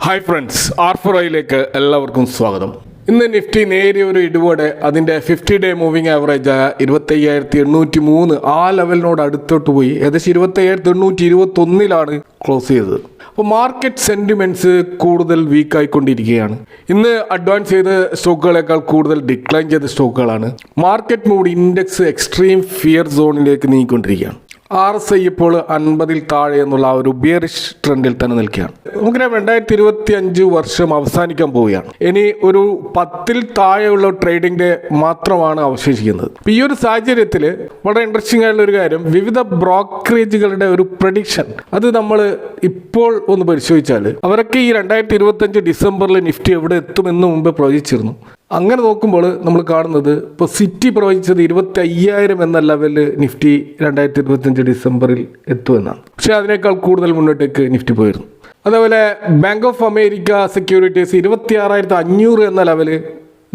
Hi friends, R4iലേക്ക് എല്ലാവർക്കും സ്വാഗതം. ഇന്ന് നിഫ്റ്റി നേരിയ ഒരു ഇടിവോടെ അതിൻ്റെ 50-ഡേ മൂവിംഗ് ആവറേജ് ആയ 25,803 ആ ലെവലിനോട് അടുത്തോട്ട് പോയി. ഏകദേശം 25,821 ക്ലോസ് ചെയ്തത്. അപ്പോൾ മാർക്കറ്റ് സെൻറ്റിമെൻറ്റ്സ് കൂടുതൽ വീക്കായിക്കൊണ്ടിരിക്കുകയാണ്. ഇന്ന് അഡ്വാൻസ് ചെയ്ത സ്റ്റോക്കുകളേക്കാൾ കൂടുതൽ ഡിക്ലൈൻ ചെയ്ത സ്റ്റോക്കുകളാണ്. Market mood index extreme fear സോണിലേക്ക് നീങ്ങിക്കൊണ്ടിരിക്കുകയാണ്. RSI ഇപ്പോൾ 50-ൽ താഴെ എന്നുള്ള ആ ഒരു ബിയറിഷ് ട്രെൻഡിൽ തന്നെ നിൽക്കുകയാണ്. നമുക്കറിയാം 2025 വർഷം അവസാനിക്കാൻ പോവുകയാണ്. ഇനി ഒരു 10-ൽ താഴെയുള്ള ട്രേഡിംഗ് ഡേ മാത്രമാണ് അവശേഷിക്കുന്നത്. ഈ ഒരു സാഹചര്യത്തിൽ വളരെ ഇൻട്രസ്റ്റിംഗ് ആയിട്ടുള്ള ഒരു കാര്യം, വിവിധ ബ്രോക്കറേജുകളുടെ ഒരു പ്രഡിക്ഷൻ അത് നമ്മൾ ഇപ്പോൾ ഒന്ന് പരിശോധിച്ചാൽ അവരൊക്കെ ഈ 2025 ഡിസംബറിൽ നിഫ്റ്റി എവിടെ എത്തുമെന്ന് മുമ്പ് പ്രവചിച്ചിരുന്നു. അങ്ങനെ നോക്കുമ്പോൾ നമ്മൾ കാണുന്നത് ഇപ്പോൾ സിറ്റി പ്രവചിച്ചത് 25,000 എന്ന ലെവലിൽ നിഫ്റ്റി 2025 ഡിസംബറിൽ എത്തുമെന്നാണ്. പക്ഷേ അതിനേക്കാൾ കൂടുതൽ മുന്നോട്ടേക്ക് നിഫ്റ്റി പോയിരുന്നു. അതേപോലെ ബാങ്ക് ഓഫ് അമേരിക്ക സെക്യൂരിറ്റീസ് 26,500 എന്ന ലെവലിൽ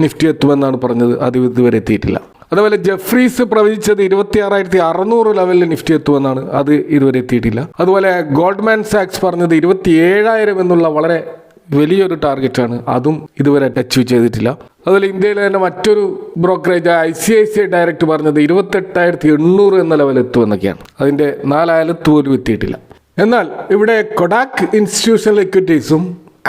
നിഫ്റ്റി എത്തുമെന്നാണ് പറഞ്ഞത്. അത് ഇതുവരെ എത്തിയിട്ടില്ല. അതേപോലെ ജെഫ്രീസ് പ്രവചിച്ചത് 26,600 ലെവലിൽ നിഫ്റ്റി എത്തുമെന്നാണ്. അത് ഇതുവരെ എത്തിയിട്ടില്ല. അതുപോലെ ഗോൾഡ്മാൻ സാക്സ് പറഞ്ഞത് 27,000 എന്നുള്ള വളരെ വലിയൊരു ടാർഗറ്റാണ്. അതും ഇതുവരെ അച്ചീവ് ചെയ്തിട്ടില്ല. അതുപോലെ ഇന്ത്യയിലെ തന്നെ മറ്റൊരു ബ്രോക്കറേജ് ICICI ഡയറക്റ്റ് പറഞ്ഞത് 28,800 എന്ന ലെവൽ എത്തുമെന്നൊക്കെയാണ്. അതിൻ്റെ 4 പോലും എത്തിയിട്ടില്ല. എന്നാൽ ഇവിടെ കൊഡാക് ഇൻസ്റ്റിറ്റ്യൂഷണൽ എക്വിറ്റീസും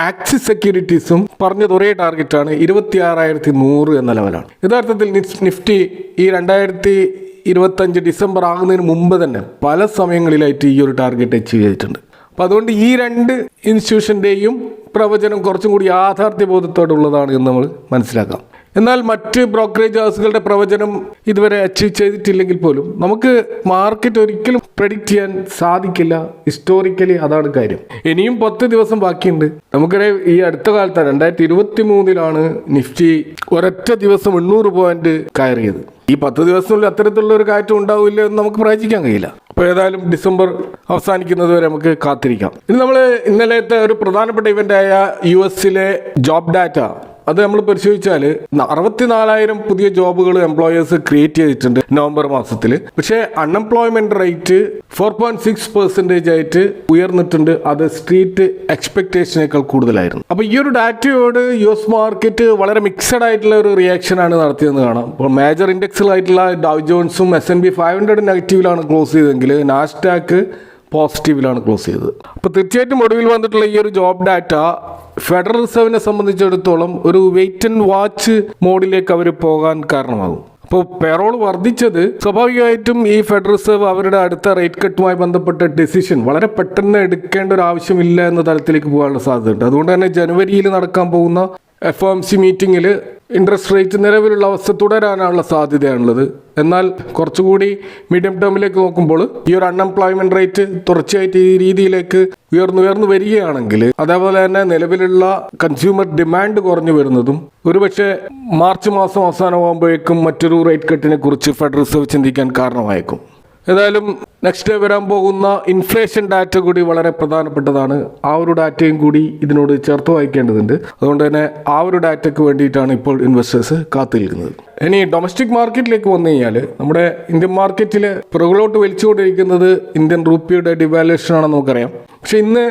ആക്സിസ് സെക്യൂരിറ്റീസും പറഞ്ഞത് ഒരേ ടാർഗറ്റാണ്, 26,100 എന്ന ലെവലാണ്. യഥാർത്ഥത്തിൽ നിഫ്റ്റി ഈ 2025 ഡിസംബർ ആകുന്നതിന് മുമ്പ് തന്നെ പല സമയങ്ങളിലായിട്ട് ഈ ഒരു ടാർഗറ്റ് അച്ചീവ് ചെയ്തിട്ടുണ്ട്. അപ്പോൾ അതുകൊണ്ട് ഈ രണ്ട് ഇൻസ്റ്റിറ്റ്യൂഷൻ്റെയും പ്രവചനം കുറച്ചും കൂടി യാഥാർത്ഥ്യബോധത്തോടുള്ളതാണ് എന്ന് നമ്മൾ മനസ്സിലാക്കാം. എന്നാൽ മറ്റ് ബ്രോക്കറേജ് ഹൗസുകളുടെ പ്രവചനം ഇതുവരെ അച്ചീവ് ചെയ്തിട്ടില്ലെങ്കിൽ പോലും നമുക്ക് മാർക്കറ്റ് ഒരിക്കലും പ്രെഡിക്റ്റ് ചെയ്യാൻ സാധിക്കില്ല. ഹിസ്റ്റോറിക്കലി അതാണ് കാര്യം. ഇനിയും 10 ദിവസം ബാക്കിയുണ്ട്. നമുക്കറിയാം ഈ അടുത്ത കാലത്താണ് 2023 നിഫ്റ്റി ഒരൊറ്റ ദിവസം 800 പോയിന്റ് കയറിയത്. ഈ 10 ദിവസത്തിനുള്ളിൽ അത്തരത്തിലുള്ള ഒരു കയറ്റം ഉണ്ടാവില്ല എന്ന് നമുക്ക് പ്രവചിക്കാൻ കഴിയില്ല. അപ്പോൾ ഏതായാലും ഡിസംബർ അവസാനിക്കുന്നത് വരെ നമുക്ക് കാത്തിരിക്കാം. ഇനി നമ്മൾ ഇന്നലത്തെ ഒരു പ്രധാനപ്പെട്ട ഇവൻ്റായ US ജോബ് ഡാറ്റ അത് നമ്മൾ പരിശോധിച്ചാൽ 64,000 പുതിയ ജോബുകൾ എംപ്ലോയേഴ്സ് ക്രിയേറ്റ് ചെയ്തിട്ടുണ്ട് നവംബർ മാസത്തിൽ. പക്ഷേ അൺഎംപ്ലോയ്മെന്റ് റേറ്റ് 4.6% ആയിട്ട് ഉയർന്നിട്ടുണ്ട്. അത് സ്ട്രീറ്റ് എക്സ്പെക്ടേഷനേക്കാൾ കൂടുതലായിരുന്നു. അപ്പോൾ ഈ ഒരു ഡാറ്റയോട് US മാർക്കറ്റ് വളരെ മിക്സഡ് ആയിട്ടുള്ള ഒരു റിയാക്ഷനാണ് നടത്തിയതെന്ന് കാണാം. ഇപ്പോൾ മേജർ ഇൻഡെക്സുകളായിട്ടുള്ള ഡൗ ജോൺസും S&P 500 നെഗറ്റീവിലാണ് ക്ലോസ് ചെയ്തതെങ്കിൽ നാസ്ഡാക്ക് പോസിറ്റീവിലാണ് ക്ലോസ് ചെയ്തത്. അപ്പോൾ തീർച്ചയായിട്ടും ഒടുവിൽ വന്നിട്ടുള്ള ഈ ഒരു ജോബ് ഡാറ്റ ഫെഡറൽ റിസർവിനെ സംബന്ധിച്ചിടത്തോളം ഒരു വെയിറ്റ് ആൻഡ് വാച്ച് മോഡിലേക്ക് അവർ പോകാൻ കാരണമാകും. അപ്പോൾ പെറോൾ വർദ്ധിച്ചത് സ്വാഭാവികമായിട്ടും ഈ ഫെഡറൽ റിസർവ് അവരുടെ അടുത്ത റേറ്റ് കട്ടുമായി ബന്ധപ്പെട്ട ഡെസിഷൻ വളരെ പെട്ടെന്ന് എടുക്കേണ്ട ഒരു ആവശ്യമില്ല എന്ന തലത്തിലേക്ക് പോകാനുള്ള സാധ്യതയുണ്ട്. അതുകൊണ്ട് തന്നെ ജനുവരിയിൽ നടക്കാൻ പോകുന്ന FOMC മീറ്റിങ്ങിൽ ഇൻട്രസ്റ്റ് റേറ്റ് നിലവിലുള്ള അവസ്ഥ തുടരാനുള്ള സാധ്യതയാണുള്ളത്. എന്നാൽ കുറച്ചുകൂടി മീഡിയം ടേമിലേക്ക് നോക്കുമ്പോൾ ഈ ഒരു അൺഎംപ്ലോയ്മെന്റ് റേറ്റ് തുടർച്ചയായിട്ട് ഈ രീതിയിലേക്ക് ഉയർന്നു വരികയാണെങ്കിൽ, അതേപോലെ തന്നെ നിലവിലുള്ള കൺസ്യൂമർ ഡിമാൻഡ് കുറഞ്ഞു വരുന്നതും ഒരുപക്ഷെ മാർച്ച് മാസം അവസാനമാകുമ്പോഴേക്കും മറ്റൊരു റേറ്റ് കട്ടിനെ കുറിച്ച് ഫെഡറൽ റിസർവ് ചിന്തിക്കാൻ കാരണമായേക്കും. ഏതായാലും നെക്സ്റ്റ് വരാൻ പോകുന്ന ഇൻഫ്ലേഷൻ ഡാറ്റ കൂടി വളരെ പ്രധാനപ്പെട്ടതാണ്. ആ ഒരു ഡാറ്റയും കൂടി ഇതിനോട് ചേർത്ത് വായിക്കേണ്ടതുണ്ട്. അതുകൊണ്ട് തന്നെ ആ ഒരു ഡാറ്റയ്ക്ക് വേണ്ടിയിട്ടാണ് ഇപ്പോൾ ഇൻവെസ്റ്റേഴ്സ് കാത്തിരിക്കുന്നത്. ഇനി ഡൊമസ്റ്റിക് മാർക്കറ്റിലേക്ക് വന്നു കഴിഞ്ഞാൽ നമ്മുടെ ഇന്ത്യൻ മാർക്കറ്റിൽ പുറകിലോട്ട് വലിച്ചുകൊണ്ടിരിക്കുന്നത് ഇന്ത്യൻ റുപ്പിയുടെ ഡിവാലുവേഷൻ ആണെന്ന് നമുക്കറിയാം. പക്ഷെ ഇന്ന്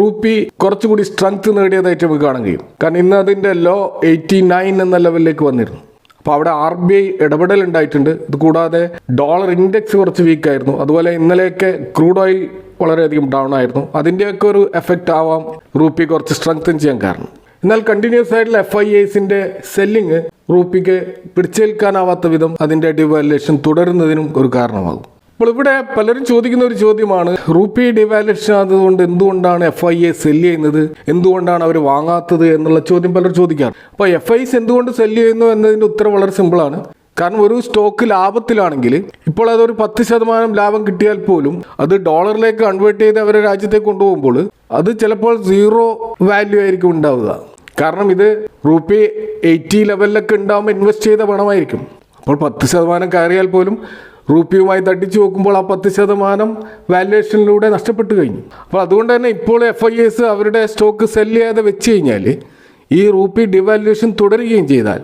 റുപ്പി കുറച്ചുകൂടി സ്ട്രെങ്ത് നേടിയതായിട്ട് നമുക്ക് കാണാൻ കഴിയും. കാരണം ഇന്ന് അതിൻ്റെ ലോ 89 എന്ന ലെവലിലേക്ക് വന്നിരുന്നു. അപ്പോൾ അവിടെ RBI ഇടപെടൽ ഉണ്ടായിട്ടുണ്ട്. ഇത് കൂടാതെ ഡോളർ ഇൻഡെക്സ് കുറച്ച് വീക്കായിരുന്നു. അതുപോലെ ഇന്നലെയൊക്കെ ക്രൂഡ് ഓയിൽ വളരെയധികം ഡൗൺ ആയിരുന്നു. അതിൻ്റെയൊക്കെ ഒരു എഫക്റ്റ് ആവാം റുപ്പി കുറച്ച് സ്ട്രെങ്തൻ ചെയ്യാൻ കാരണം. എന്നാൽ കണ്ടിന്യൂസ് ആയിട്ടുള്ള FIIസിൻ്റെ സെല്ലിങ് റുപ്പിക്ക് പിടിച്ചേൽക്കാനാവാത്ത വിധം അതിൻ്റെ ഡിവാലുവേഷൻ തുടരുന്നതിനും ഒരു കാരണമാകും. അപ്പോൾ ഇവിടെ പലരും ചോദിക്കുന്ന ഒരു ചോദ്യമാണ്, റുപ്പി ഡിവാലുവേഷൻ ആയതുകൊണ്ട് എന്തുകൊണ്ടാണ് FII സെല്ല് ചെയ്യുന്നത്, എന്തുകൊണ്ടാണ് അവർ വാങ്ങാത്തത് എന്നുള്ള ചോദ്യം പലരും ചോദിക്കാറ്. അപ്പോൾ FIIs എന്തുകൊണ്ട് സെല്ല് ചെയ്യുന്നു എന്നതിൻ്റെ ഉത്തരം വളരെ സിമ്പിളാണ്. കാരണം ഒരു സ്റ്റോക്ക് ലാഭത്തിലാണെങ്കിൽ ഇപ്പോൾ അതൊരു 10% ലാഭം കിട്ടിയാൽ പോലും അത് ഡോളറിലേക്ക് കൺവേർട്ട് ചെയ്ത് അവരെ രാജ്യത്തേക്ക് കൊണ്ടുപോകുമ്പോൾ അത് ചിലപ്പോൾ 0 വാല്യൂ ആയിരിക്കും ഉണ്ടാവുക. കാരണം ഇത് റുപ്പി 80 ലെവലിലൊക്കെ ഉണ്ടാകുമ്പോൾ ഇൻവെസ്റ്റ് ചെയ്ത പണമായിരിക്കും. അപ്പോൾ 10% കയറിയാൽ പോലും റുപ്പിയുമായി തട്ടിച്ചു നോക്കുമ്പോൾ ആ 10% വാല്യുവേഷനിലൂടെ നഷ്ടപ്പെട്ടു കഴിഞ്ഞു. അപ്പോൾ അതുകൊണ്ട് തന്നെ ഇപ്പോൾ FIIs അവരുടെ സ്റ്റോക്ക് സെല്ല് ചെയ്യാതെ വെച്ച് കഴിഞ്ഞാൽ ഈ റുപ്പി ഡിവാല്യുവേഷൻ തുടരുകയും ചെയ്താൽ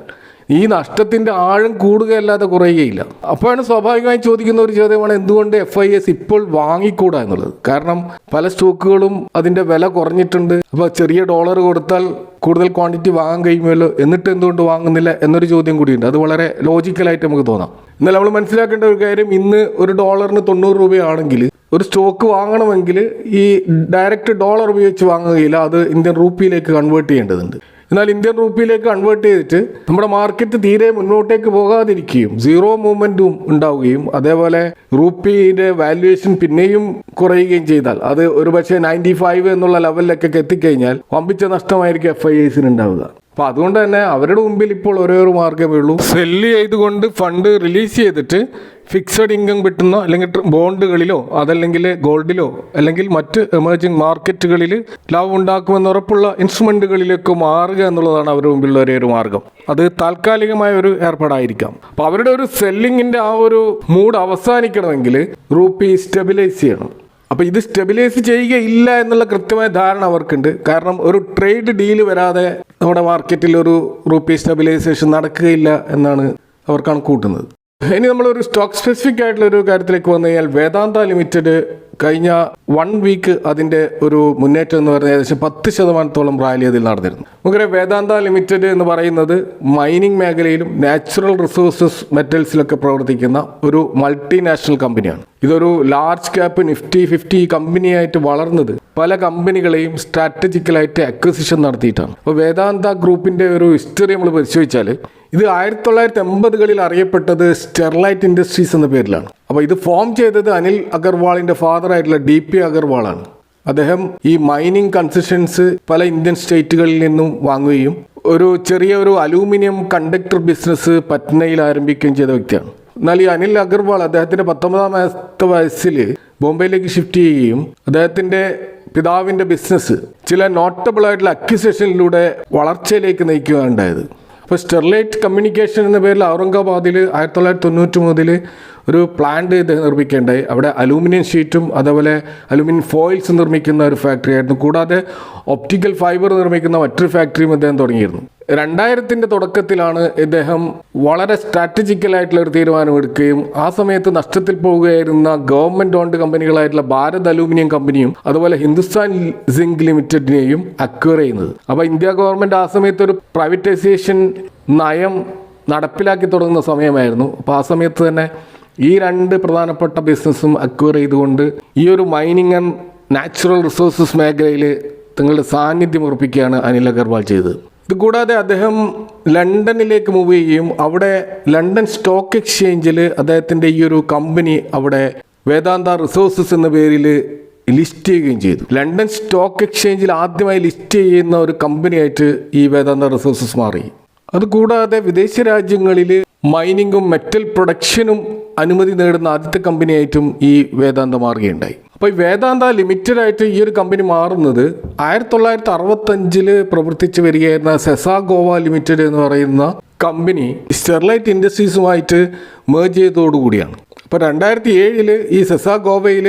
ഈ നഷ്ടത്തിന്റെ ആഴം കൂടുകയല്ലാതെ കുറയുകയില്ല. അപ്പോഴാണ് സ്വാഭാവികമായി ചോദിക്കുന്ന ഒരു ചോദ്യമാണ് എന്തുകൊണ്ട് FIS ഇപ്പോൾ വാങ്ങിക്കൂടാ എന്നുള്ളത്. കാരണം പല സ്റ്റോക്കുകളും അതിന്റെ വില കുറഞ്ഞിട്ടുണ്ട്. അപ്പോൾ ചെറിയ ഡോളർ കൊടുത്താൽ കൂടുതൽ ക്വാണ്ടിറ്റി വാങ്ങാൻ കഴിയുമല്ലോ, എന്നിട്ട് എന്തുകൊണ്ട് വാങ്ങുന്നില്ല എന്നൊരു ചോദ്യം കൂടിയുണ്ട്. അത് വളരെ ലോജിക്കലായിട്ട് നമുക്ക് തോന്നാം. എന്നാൽ നമ്മൾ മനസ്സിലാക്കേണ്ട ഒരു കാര്യം, ഇന്ന് ഒരു ഡോളറിന് 90 രൂപയാണെങ്കിൽ ഒരു സ്റ്റോക്ക് വാങ്ങണമെങ്കിൽ ഈ ഡയറക്റ്റ് ഡോളർ ഉപയോഗിച്ച് വാങ്ങുകയില്ല, അത് ഇന്ത്യൻ റുപ്പിയിലേക്ക് കൺവേർട്ട് ചെയ്യേണ്ടതുണ്ട്. എന്നാൽ ഇന്ത്യൻ റുപ്പിയിലേക്ക് കൺവേർട്ട് ചെയ്തിട്ട് നമ്മുടെ മാർക്കറ്റ് തീരെ മുന്നോട്ടേക്ക് പോകാതിരിക്കുകയും സീറോ മൂവ്മെൻറ്റും ഉണ്ടാവുകയും അതേപോലെ റുപ്പിയുടെ വാല്യുവേഷൻ പിന്നെയും കുറയുകയും ചെയ്താൽ, അത് ഒരുപക്ഷെ 95 എന്നുള്ള ലെവലിലേക്കൊക്കെ എത്തിക്കഴിഞ്ഞാൽ വമ്പിച്ച നഷ്ടമായിരിക്കും FISന് ഉണ്ടാവുക. അപ്പോൾ അതുകൊണ്ട് തന്നെ അവരുടെ മുമ്പിൽ ഇപ്പോൾ ഒരേ ഒരു മാർഗ്ഗമേ ഉള്ളൂ, സെല്ല് ചെയ്തുകൊണ്ട് ഫണ്ട് റിലീസ് ചെയ്തിട്ട് ഫിക്സഡ് ഇൻകം കിട്ടുന്ന അല്ലെങ്കിൽ ബോണ്ടുകളിലോ അതല്ലെങ്കിൽ ഗോൾഡിലോ അല്ലെങ്കിൽ മറ്റ് എമർജിംഗ് മാർക്കറ്റുകളിൽ ലാഭം ഉണ്ടാക്കുമെന്ന് ഉറപ്പുള്ള ഇൻസ്ട്രുമെൻറ്റുകളിലേക്ക് മാറുക എന്നുള്ളതാണ് അവരുടെ മുമ്പിലുള്ള ഒരേ ഒരു മാർഗ്ഗം. അത് താൽക്കാലികമായ ഒരു ഏർപ്പാടായിരിക്കാം. അപ്പോൾ അവരുടെ ഒരു സെല്ലിങ്ങിൻ്റെ ആ ഒരു മൂഡ് അവസാനിക്കണമെങ്കിൽ റുപ്പി സ്റ്റെബിലൈസ് ചെയ്യണം. അപ്പോൾ ഇത് സ്റ്റെബിലൈസ് ചെയ്യുകയില്ല എന്നുള്ള കൃത്യമായ ധാരണ അവർക്കുണ്ട്. കാരണം ഒരു ട്രേഡ് ഡീല് വരാതെ നമ്മുടെ മാർക്കറ്റിൽ ഒരു റുപ്പി സ്റ്റെബിലൈസേഷൻ നടക്കുകയില്ല എന്നാണ് അവർ കണക്കൂട്ടുന്നത്. ഇനി നമ്മളൊരു സ്റ്റോക്ക് സ്പെസിഫിക് ആയിട്ടുള്ള ഒരു കാര്യത്തിലേക്ക് വന്നു കഴിഞ്ഞാൽ, വേദാന്ത ലിമിറ്റഡ് കഴിഞ്ഞ 1 വീക്ക് അതിൻ്റെ ഒരു മുന്നേറ്റം എന്ന് പറഞ്ഞാൽ ഏകദേശം 10% റാലി അതിൽ നടന്നിരുന്നു. നമുക്കറിയാം വേദാന്ത ലിമിറ്റഡ് എന്ന് പറയുന്നത് മൈനിങ് മേഖലയിലും നാച്ചുറൽ റിസോഴ്സസ് മെറ്റൽസിലൊക്കെ പ്രവർത്തിക്കുന്ന ഒരു മൾട്ടിനാഷണൽ കമ്പനിയാണ്. ഇതൊരു ലാർജ് ക്യാപ്പ് നിഫ്റ്റി 50 കമ്പനിയായിട്ട് വളർന്നത് പല കമ്പനികളെയും സ്ട്രാറ്റജിക്കലായിട്ട് അക്വിസിഷൻ നടത്തിയിട്ടാണ്. അപ്പോൾ വേദാന്ത ഗ്രൂപ്പിൻ്റെ ഒരു ഹിസ്റ്ററി നമ്മൾ പരിശോധിച്ചാൽ ഇത് 1980കളിൽ അറിയപ്പെട്ടത് സ്റ്റെർലൈറ്റ് ഇൻഡസ്ട്രീസ് എന്ന പേരിലാണ്. അപ്പോൾ ഇത് ഫോം ചെയ്തത് അനിൽ അഗർവാളിൻ്റെ ഫാദറായിട്ടുള്ള DP അഗർവാളാണ്. അദ്ദേഹം ഈ മൈനിങ് കൺസെഷൻസ് പല ഇന്ത്യൻ സ്റ്റേറ്റുകളിൽ നിന്നും വാങ്ങുകയും ഒരു ചെറിയ അലൂമിനിയം കണ്ടക്ടർ ബിസിനസ് പറ്റ്നയിൽ ആരംഭിക്കുകയും ചെയ്ത വ്യക്തിയാണ്. എന്നാൽ ഈ അനിൽ അഗർവാൾ അദ്ദേഹത്തിൻ്റെ 19ാമത്തെ വയസ്സിൽ ബോംബെയിലേക്ക് ഷിഫ്റ്റ് ചെയ്യുകയും അദ്ദേഹത്തിൻ്റെ പിതാവിൻ്റെ ബിസിനസ് ചില നോട്ടബിൾ ആയിട്ടുള്ള അക്വിസിഷനിലൂടെ വളർച്ചയിലേക്ക് നയിക്കുകയുണ്ടായത്. അപ്പോൾ സ്റ്റെർലൈറ്റ് കമ്മ്യൂണിക്കേഷൻ എന്ന പേരിൽ ഔറംഗാബാദിൽ 1990 മുതൽ ഒരു പ്ലാന്റ് നിർമ്മിക്കേണ്ടായി. അവിടെ അലൂമിനിയം ഷീറ്റും അതേപോലെ അലൂമിനിയം ഫോയിൽസ് നിർമ്മിക്കുന്ന ഒരു ഫാക്ടറി ആയിരുന്നു. കൂടാതെ ഒപ്റ്റിക്കൽ ഫൈബർ നിർമ്മിക്കുന്ന മറ്റൊരു ഫാക്ടറിയും അദ്ദേഹം തുടങ്ങിയിരുന്നു. 2000ൻ്റെ തുടക്കത്തിലാണ് ഇദ്ദേഹം വളരെ സ്ട്രാറ്റജിക്കലായിട്ടുള്ള ഒരു തീരുമാനമെടുക്കുകയും ആ സമയത്ത് നഷ്ടത്തിൽ പോവുകയായിരുന്ന ഗവൺമെൻറ് ഓൺഡ് കമ്പനികളായിട്ടുള്ള ഭാരത് അലൂമിനിയം കമ്പനിയും അതുപോലെ ഹിന്ദുസ്ഥാൻ സിങ്ക് ലിമിറ്റഡിനെയും അക്വയർ ചെയ്യുന്നത്. അപ്പോൾ ഇന്ത്യ ഗവൺമെൻറ് ആ സമയത്ത് ഒരു പ്രൈവറ്റൈസേഷൻ നയം നടപ്പിലാക്കി തുടങ്ങുന്ന സമയമായിരുന്നു. അപ്പോൾ ആ സമയത്ത് തന്നെ ഈ 2 പ്രധാനപ്പെട്ട ബിസിനസ്സും അക്വയർ ചെയ്തുകൊണ്ട് ഈ ഒരു മൈനിങ് ആൻഡ് നാച്ചുറൽ റിസോഴ്സസ് മേഖലയിൽ തങ്ങളുടെ സാന്നിധ്യം ഉറപ്പിക്കുകയാണ് അനിൽ അഗർവാൾ ചെയ്തത്. ഇതുകൂടാതെ അദ്ദേഹം ലണ്ടനിലേക്ക് മൂവ് ചെയ്യുകയും അവിടെ ലണ്ടൻ സ്റ്റോക്ക് എക്സ്ചേഞ്ചിൽ അദ്ദേഹത്തിൻ്റെ ഈ ഒരു കമ്പനി അവിടെ വേദാന്ത റിസോഴ്സസ് എന്ന പേരിൽ ലിസ്റ്റ് ചെയ്യുകയും ചെയ്തു. ലണ്ടൻ സ്റ്റോക്ക് എക്സ്ചേഞ്ചിൽ ആദ്യമായി ലിസ്റ്റ് ചെയ്യുന്ന ഒരു കമ്പനിയായിട്ട് ഈ വേദാന്ത റിസോഴ്സസ് മാറി. അതുകൂടാതെ വിദേശ രാജ്യങ്ങളിൽ മൈനിങ്ങും മെറ്റൽ പ്രൊഡക്ഷനും അനുമതി നേടുന്ന ആദ്യത്തെ കമ്പനിയായിട്ടും ഈ വേദാന്ത മാറുകയുണ്ടായി. അപ്പോൾ ഈ വേദാന്ത ലിമിറ്റഡായിട്ട് ഈ ഒരു കമ്പനി മാറുന്നത് 1965 പ്രവർത്തിച്ച് വരികയായിരുന്ന സെസാഗോവ ലിമിറ്റഡ് എന്ന് പറയുന്ന കമ്പനി സ്റ്റെർലൈറ്റ് ഇൻഡസ്ട്രീസുമായിട്ട് മേർജ് ചെയ്തതോടുകൂടിയാണ്. അപ്പോൾ 2007 ഈ സെസാഗോവയിൽ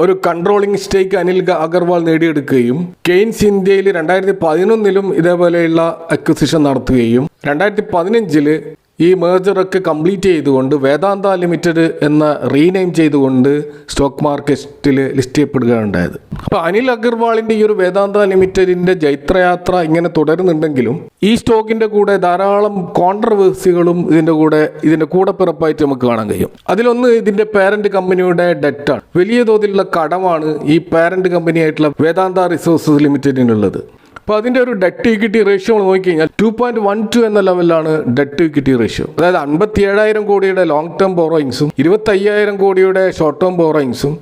ഒരു കൺട്രോളിംഗ് സ്റ്റേക്ക് അനിൽ അഗർവാൾ നേടിയെടുക്കുകയും കെയ്ൻസ് ഇന്ത്യയിൽ 2011 ഇതേപോലെയുള്ള അക്വിസിഷൻ നടത്തുകയും 2015 ഈ മേജറൊക്കെ കംപ്ലീറ്റ് ചെയ്തുകൊണ്ട് വേദാന്ത ലിമിറ്റഡ് എന്ന റീനെയിം ചെയ്തുകൊണ്ട് സ്റ്റോക്ക് മാർക്കറ്റിൽ ലിസ്റ്റ് ചെയ്യപ്പെടുകയുണ്ടായത്. അപ്പോൾ അനിൽ അഗർവാളിൻ്റെ ഈ ഒരു വേദാന്ത ലിമിറ്റഡിൻ്റെ ജൈത്രയാത്ര ഇങ്ങനെ തുടരുന്നുണ്ടെങ്കിലും ഈ സ്റ്റോക്കിൻ്റെ കൂടെ ധാരാളം കോൺട്രവേഴ്സികളും ഇതിൻ്റെ കൂടെ പിറപ്പായിട്ട് നമുക്ക് കാണാൻ കഴിയും. അതിലൊന്ന് ഇതിൻ്റെ പാരന്റ് കമ്പനിയുടെ ഡെറ്റാണ്. വലിയ തോതിലുള്ള കടമാണ് ഈ പാരന്റ് കമ്പനിയായിട്ടുള്ള വേദാന്ത റിസോഴ്സസ് ലിമിറ്റഡിനുള്ളത്. അപ്പോൾ അതിൻ്റെ ഒരു ഡെറ്റ് ഇക്വിറ്റി റേഷ്യോ നമ്മൾ നോക്കിക്കഴിഞ്ഞാൽ 2.12 എന്ന ലെവലിലാണ് ഡെറ്റ് ഇക്വിറ്റി റേഷ്യോ. അതായത് 57,000 കോടിയുടെ ലോങ് ടേം ബോറോയിങ്സും 25,000 കോടിയുടെ ഷോർട്ട് ടേം ബോറോയിങ്സും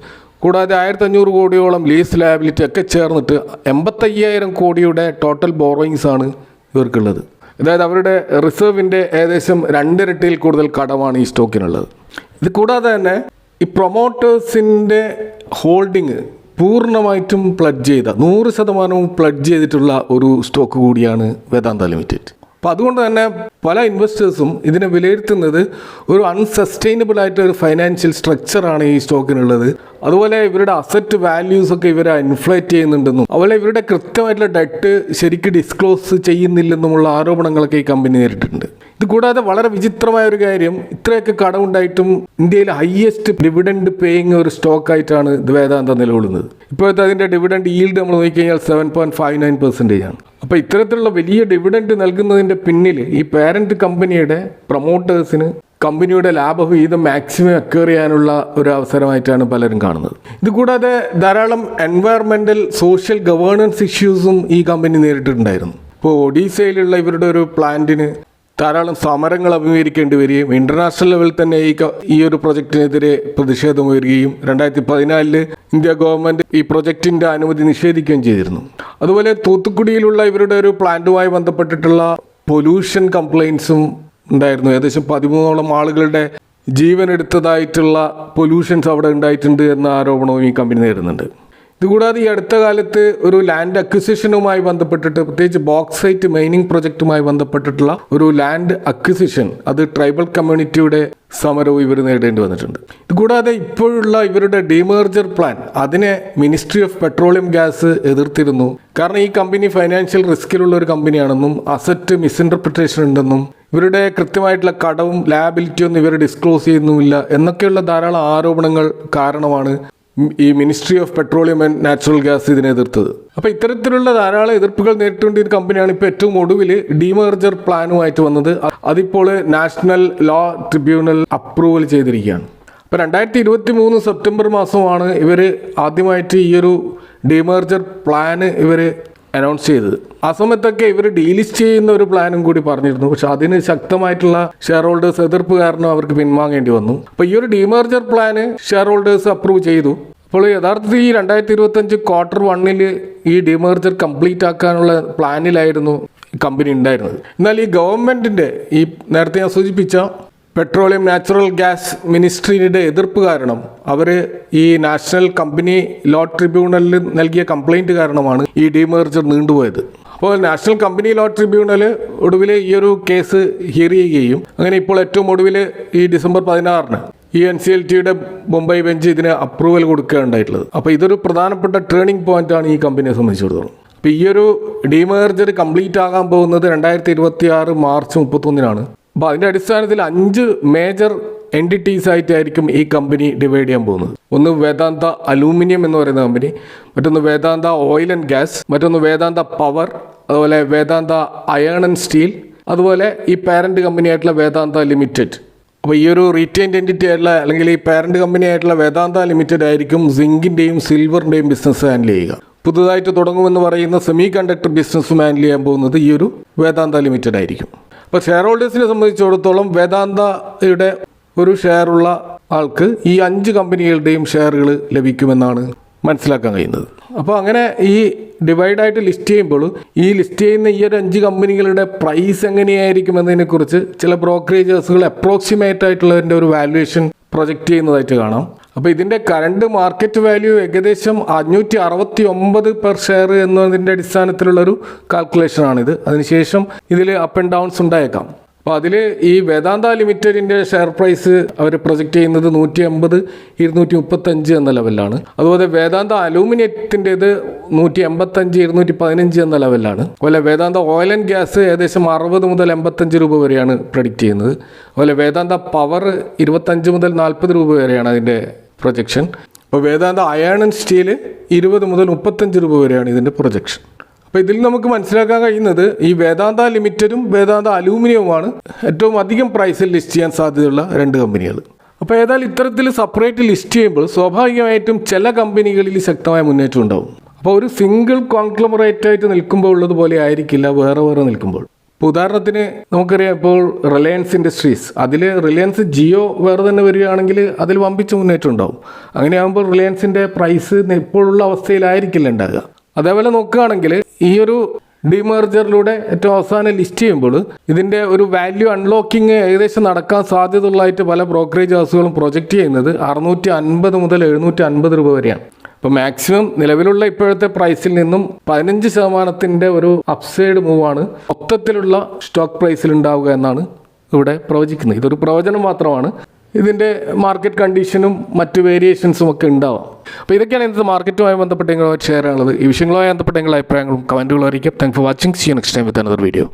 കൂടാതെ 1,500 കോടിയോളം ലീസ് ലയബിലിറ്റി ഒക്കെ ചേർന്നിട്ട് 85,000 കോടിയുടെ ടോട്ടൽ ബോറോയിങ്സ് ആണ് ഇവർക്കുള്ളത്. അതായത് അവരുടെ റിസർവിൻ്റെ ഏകദേശം 2 ഇരട്ടിയിൽ കൂടുതൽ കടമാണ് ഈ സ്റ്റോക്കിനുള്ളത്. ഇത് കൂടാതെ തന്നെ ഈ പ്രൊമോട്ടേഴ്സിൻ്റെ ഹോൾഡിങ് പൂർണ്ണമായിട്ടും പ്ലഡ്ജ് ചെയ്ത 100% പ്ലഡ്ജ് ചെയ്തിട്ടുള്ള ഒരു സ്റ്റോക്ക് കൂടിയാണ് വേദാന്ത ലിമിറ്റഡ്. അപ്പോൾ അതുകൊണ്ട് തന്നെ പല ഇൻവെസ്റ്റേഴ്സും ഇതിനെ വിലയിരുത്തുന്നത് ഒരു അൺസസ്റ്റൈനബിൾ ആയിട്ട് ഒരു ഫൈനാൻഷ്യൽ സ്ട്രക്ചറാണ് ഈ സ്റ്റോക്കിനുള്ളത്. അതുപോലെ ഇവരുടെ അസറ്റ് വാല്യൂസ് ഒക്കെ ഇവരെ ഇൻഫ്ലേറ്റ് ചെയ്യുന്നുണ്ടെന്നും അതുപോലെ ഇവരുടെ കൃത്യമായിട്ടുള്ള ഡെറ്റ് ശരിക്കും ഡിസ്ക്ലോസ് ചെയ്യുന്നില്ലെന്നുമുള്ള ആരോപണങ്ങളൊക്കെ ഈ കമ്പനി നേരിട്ടിട്ടുണ്ട്. ഇത് കൂടാതെ വളരെ വിചിത്രമായ ഒരു കാര്യം, ഇത്രയൊക്കെ കടമുണ്ടായിട്ടും ഇന്ത്യയിലെ ഹയസ്റ്റ് ഡിവിഡൻഡ് പേയിങ് ഒരു സ്റ്റോക്കായിട്ടാണ് ഇത് വേദാന്ത നിലകൊള്ളുന്നത്. ഇപ്പോഴത്തെ അതിൻ്റെ ഡിവിഡൻഡ് ഈൽഡ് നമ്മൾ നോക്കിക്കഴിഞ്ഞാൽ 7.59% ആണ്. അപ്പോൾ ഇത്തരത്തിലുള്ള വലിയ ഡിവിഡൻഡ് നൽകുന്നതിൻ്റെ പിന്നിൽ ഈ പാരന്റ് കമ്പനിയുടെ പ്രൊമോട്ടേഴ്സിന് കമ്പനിയുടെ ലാഭവിഹിതം മാക്സിമം അക്വയർ ചെയ്യാനുള്ള ഒരു അവസരമായിട്ടാണ് പലരും കാണുന്നത്. ഇതുകൂടാതെ ധാരാളം എൻവയറമെൻ്റൽ സോഷ്യൽ ഗവേണൻസ് ഇഷ്യൂസും ഈ കമ്പനി നേരിട്ടിട്ടുണ്ടായിരുന്നു. ഇപ്പോൾ ഒഡീസയിലുള്ള ഇവരുടെ ഒരു പ്ലാന്റിന് ധാരാളം സമരങ്ങൾ അഭിമുഖീകരിക്കേണ്ടി വരികയും ഇന്റർനാഷണൽ ലെവലിൽ തന്നെ ഈ ഒരു പ്രൊജക്ടിനെതിരെ പ്രതിഷേധം ഉയരുകയും 2014 ഇന്ത്യ ഗവൺമെന്റ് ഈ പ്രൊജക്ടിന്റെ അനുമതി നിഷേധിക്കുകയും ചെയ്തിരുന്നു. അതുപോലെ തൂത്തുക്കുടിയിലുള്ള ഇവരുടെ ഒരു പ്ലാന്റുമായി ബന്ധപ്പെട്ടിട്ടുള്ള പൊല്യൂഷൻ കംപ്ലയിൻസും ഉണ്ടായിരുന്നു. ഏകദേശം 13ഓളം ആളുകളുടെ ജീവൻ എടുത്തതായിട്ടുള്ള പൊല്യൂഷൻസ് അവിടെ ഉണ്ടായിട്ടുണ്ട് എന്ന ആരോപണവും ഈ കമ്പനി നേരിടുന്നുണ്ട്. ഇതുകൂടാതെ ഈ അടുത്ത കാലത്ത് ഒരു ലാൻഡ് അക്വിസിഷനുമായി ബന്ധപ്പെട്ടിട്ട്, പ്രത്യേകിച്ച് ബോക്സൈറ്റ് മൈനിങ് പ്രൊജക്റ്റുമായി ബന്ധപ്പെട്ടിട്ടുള്ള ഒരു ലാൻഡ് അക്വിസിഷൻ, അത് ട്രൈബൽ കമ്മ്യൂണിറ്റിയുടെ സമരവും ഇവർ നേടേണ്ടി വന്നിട്ടുണ്ട്. ഇതുകൂടാതെ ഇപ്പോഴുള്ള ഇവരുടെ ഡീമേർജർ പ്ലാൻ, അതിനെ മിനിസ്ട്രി ഓഫ് പെട്രോളിയം ഗ്യാസ് എതിർത്തിരുന്നു. കാരണം ഈ കമ്പനി ഫൈനാൻഷ്യൽ റിസ്കിലുള്ള ഒരു കമ്പനിയാണെന്നും അസറ്റ് മിസ്ഇൻറ്റർപ്രിറ്റേഷൻ ഉണ്ടെന്നും ഇവരുടെ കൃത്യമായിട്ടുള്ള കടവും ലാബിലിറ്റിയൊന്നും ഇവർ ഡിസ്ക്ലോസ് ചെയ്യുന്നുമില്ല എന്നൊക്കെയുള്ള ധാരാളം ആരോപണങ്ങൾ കാരണമാണ് ഈ ministry of petroleum and natural gas ഇതിനെ എതിർത്തത്. അപ്പോൾ ഇത്തരത്തിലുള്ള ധാരാളം എതിർപ്പുകൾ നേരിട്ടുകൊണ്ടിരുന്ന കമ്പനിയാണ് ഇപ്പോൾ ഏറ്റവും ഒടുവിൽ ഡീമേർജർ പ്ലാനുമായിട്ട് വന്നത്. അതിപ്പോൾ നാഷണൽ ലോ ട്രിബ്യൂണൽ അപ്രൂവൽ ചെയ്തിരിക്കുകയാണ്. അപ്പോൾ 2023 സെപ്റ്റംബർ മാസമാണ് ഇവർ ആദ്യമായിട്ട് ഈ ഒരു ഡീമേർജർ പ്ലാന് ഇവർ അനൗൺസ് ചെയ്തത്. ആ സമയത്തൊക്കെ ഇവർ ഡീലിസ്റ്റ് ചെയ്യുന്ന ഒരു പ്ലാനും കൂടി പറഞ്ഞിരുന്നു. പക്ഷെ അതിന് ശക്തമായിട്ടുള്ള ഷെയർ ഹോൾഡേഴ്സ് എതിർപ്പ് കാരണം അവർക്ക് പിൻവാങ്ങേണ്ടി വന്നു. അപ്പോൾ ഈ ഒരു ഡീമേർജർ പ്ലാന് ഷെയർ ഹോൾഡേഴ്സ് അപ്രൂവ് ചെയ്തു. അപ്പോൾ യഥാർത്ഥത്തിൽ ഈ 2025 Q1 ഈ ഡീമേർജർ കംപ്ലീറ്റ് ആക്കാനുള്ള പ്ലാനിലായിരുന്നു കമ്പനി ഉണ്ടായിരുന്നത്. എന്നാൽ ഈ ഗവൺമെന്റിന്റെ ഈ നേരത്തെ ഞാൻ സൂചിപ്പിച്ച പെട്രോളിയം നാച്ചുറൽ ഗ്യാസ് മിനിസ്ട്രിയുടെ എതിർപ്പ് കാരണം അവർ ഈ നാഷണൽ കമ്പനി ലോ ട്രിബ്യൂണലിൽ നൽകിയ കംപ്ലൈൻറ്റ് കാരണമാണ് ഈ ഡീമേർജർ നീണ്ടുപോയത്. അപ്പോൾ നാഷണൽ കമ്പനി ലോ ട്രിബ്യൂണൽ ഒടുവിൽ ഈ ഒരു കേസ് ഹിയർ ചെയ്യുകയും അങ്ങനെ ഇപ്പോൾ ഏറ്റവും ഒടുവിൽ ഈ ഡിസംബർ 16 ഈ NCLTയുടെ മുംബൈ ബെഞ്ച് ഇതിന് അപ്രൂവൽ കൊടുക്കുകയുണ്ടായിട്ടുള്ളത്. അപ്പോൾ ഇതൊരു പ്രധാനപ്പെട്ട ടേണിംഗ് പോയിന്റാണ് ഈ കമ്പനിയെ സംബന്ധിച്ചിടത്തോളം. അപ്പോൾ ഈ ഒരു ഡീമേർജർ കംപ്ലീറ്റ് ആകാൻ പോകുന്നത് 2026 മാർച്ച് 31 അപ്പോൾ അതിൻ്റെ അടിസ്ഥാനത്തിൽ 5 മേജർ എൻറ്റിറ്റീസ് ആയിട്ടായിരിക്കും ഈ കമ്പനി ഡിവൈഡ് ചെയ്യാൻ പോകുന്നത്. ഒന്ന് വേദാന്ത അലൂമിനിയം എന്ന് പറയുന്ന കമ്പനി, മറ്റൊന്ന് വേദാന്ത ഓയിൽ ആൻഡ് ഗ്യാസ്, മറ്റൊന്ന് വേദാന്ത പവർ, അതുപോലെ വേദാന്ത അയൺ ആൻഡ് സ്റ്റീൽ, അതുപോലെ ഈ പാരന്റ് കമ്പനിയായിട്ടുള്ള വേദാന്ത ലിമിറ്റഡ്. അപ്പോൾ ഈ ഒരു റീറ്റെയിൻഡ് എൻറ്റിറ്റി ആയിട്ടുള്ള അല്ലെങ്കിൽ ഈ പാരന്റ് കമ്പനി ആയിട്ടുള്ള വേദാന്ത ലിമിറ്റഡ് ആയിരിക്കും സിങ്കിൻ്റെയും സിൽവറിൻ്റെയും ബിസിനസ് ഹാൻഡിൽ ചെയ്യുക. പുതുതായിട്ട് തുടങ്ങുമെന്ന് പറയുന്ന സെമി കണ്ടക്ടർ ബിസിനസ്സും ഹാൻഡിൽ ചെയ്യാൻ പോകുന്നത് ഈ ഒരു വേദാന്ത ലിമിറ്റഡ് ആയിരിക്കും. അപ്പോൾ ഷെയർ ഹോൾഡേഴ്സിനെ സംബന്ധിച്ചിടത്തോളം വേദാന്തയുടെ ഒരു ഷെയറുള്ള ആൾക്ക് ഈ 5 കമ്പനികളുടെയും ഷെയറുകൾ ലഭിക്കുമെന്നാണ് മനസ്സിലാക്കാൻ കഴിയുന്നത്. അപ്പോൾ അങ്ങനെ ഈ ഡിവൈഡായിട്ട് ലിസ്റ്റ് ചെയ്യുമ്പോൾ ഈ ലിസ്റ്റ് ചെയ്യുന്ന ഈ ഒരു 5 കമ്പനികളുടെ പ്രൈസ് എങ്ങനെയായിരിക്കും എന്നതിനെക്കുറിച്ച് ചില ബ്രോക്കറേജേഴ്സുകൾ അപ്രോക്സിമേറ്റ് ആയിട്ടുള്ളതിൻ്റെ ഒരു വാല്യുവേഷൻ പ്രൊജക്റ്റ് ചെയ്യുന്നതായിട്ട് കാണാം. അപ്പോൾ ഇതിൻ്റെ കറണ്ട് മാർക്കറ്റ് വാല്യൂ ഏകദേശം 569 പെർ ഷെയർ എന്നതിൻ്റെ അടിസ്ഥാനത്തിലുള്ളൊരു കാൽക്കുലേഷനാണിത്. അതിനുശേഷം ഇതിൽ അപ്പ് ആൻഡ് ഡൗൺസ് ഉണ്ടായേക്കാം. അപ്പോൾ അതിൽ ഈ വേദാന്ത ലിമിറ്റഡിൻ്റെ ഷെയർ പ്രൈസ് അവർ പ്രൊജക്റ്റ് ചെയ്യുന്നത് 180, 235 എന്ന ലെവലിലാണ്. അതുപോലെ വേദാന്ത അലൂമിനിയത്തിൻ്റേത് 185, 215 എന്ന ലെവലിലാണ്. അതുപോലെ വേദാന്ത ഓയിൽ ആൻഡ് ഗ്യാസ് ഏകദേശം 60 മുതൽ 85 രൂപ വരെയാണ് പ്രൊഡിക്റ്റ് ചെയ്യുന്നത്. അതുപോലെ വേദാന്ത പവർ 25 മുതൽ 40 രൂപ വരെയാണ് അതിൻ്റെ പ്രൊജക്ഷൻ. അപ്പോൾ വേദാന്ത അയൺ ആൻഡ് സ്റ്റീൽ 20 മുതൽ 35 രൂപ വരെയാണ് ഇതിൻ്റെ പ്രൊജക്ഷൻ. അപ്പോൾ ഇതിൽ നമുക്ക് മനസ്സിലാക്കാൻ കഴിയുന്നത് ഈ വേദാന്ത ലിമിറ്റഡും വേദാന്ത അലൂമിനിയവുമാണ് ഏറ്റവും അധികം പ്രൈസിൽ ലിസ്റ്റ് ചെയ്യാൻ സാധ്യതയുള്ള 2 കമ്പനികൾ. അപ്പോൾ ഏതായാലും ഇത്തരത്തിൽ സെപ്പറേറ്റ് ലിസ്റ്റ് ചെയ്യുമ്പോൾ സ്വാഭാവികമായിട്ടും ചില കമ്പനികളിൽ ശക്തമായ മുന്നേറ്റം ഉണ്ടാവും. അപ്പോൾ ഒരു സിംഗിൾ കോൺഗ്ലോമറേറ്റ് ആയിട്ട് നിൽക്കുമ്പോൾ ഉള്ളതുപോലെ ആയിരിക്കില്ല വേറെ വേറെ നിൽക്കുമ്പോൾ. ഇപ്പോൾ ഉദാഹരണത്തിന് നമുക്കറിയാം, ഇപ്പോൾ റിലയൻസ് ഇൻഡസ്ട്രീസ്, അതിൽ റിലയൻസ് ജിയോ വേറെ തന്നെ വരികയാണെങ്കിൽ അതിൽ വമ്പിച്ച മുന്നേറ്റം ഉണ്ടാവും. അങ്ങനെയാകുമ്പോൾ റിലയൻസിൻ്റെ പ്രൈസ് ഇപ്പോഴുള്ള അവസ്ഥയിലായിരിക്കില്ല ഉണ്ടാകുക. അതേപോലെ നോക്കുകയാണെങ്കിൽ ഈ ഒരു ഡിമേർജറിലൂടെ ഏറ്റവും അവസാനം ലിസ്റ്റ് ചെയ്യുമ്പോൾ ഇതിൻ്റെ ഒരു വാല്യൂ അൺലോക്കിങ് ഏകദേശം നടക്കാൻ സാധ്യതയുള്ളതായിട്ട് പല ബ്രോക്കറേജ് ഹൗസുകളും പ്രൊജക്റ്റ് ചെയ്യുന്നത് 650 മുതൽ 750 രൂപ വരെയാണ്. അപ്പോൾ മാക്സിമം നിലവിലുള്ള ഇപ്പോഴത്തെ പ്രൈസിൽ നിന്നും 15% ഒരു അപ്സൈഡ് മൂവാണ് മൊത്തത്തിലുള്ള സ്റ്റോക്ക് പ്രൈസിൽ ഉണ്ടാവുക എന്നാണ് ഇവിടെ പ്രവചിക്കുന്നത്. ഇതൊരു പ്രവചനം മാത്രമാണ്. ഇതിൻ്റെ മാർക്കറ്റ് കണ്ടീഷനും മറ്റ് വേരിയേഷൻസും ഒക്കെ ഉണ്ടാവാം. അപ്പോൾ ഇതൊക്കെയാണ് ഇന്നത്തെ മാർക്കറ്റുമായി ബന്ധപ്പെട്ട് നിങ്ങളുമായിട്ട് ഷെയർ ചെയ്യാനുള്ളത്. ഈ വിഷയങ്ങളുമായി ബന്ധപ്പെട്ട നിങ്ങളുടെ അഭിപ്രായങ്ങളും കമൻറ്റുകളും അറിയിക്കാം. Thank for watching. See you next time with another video.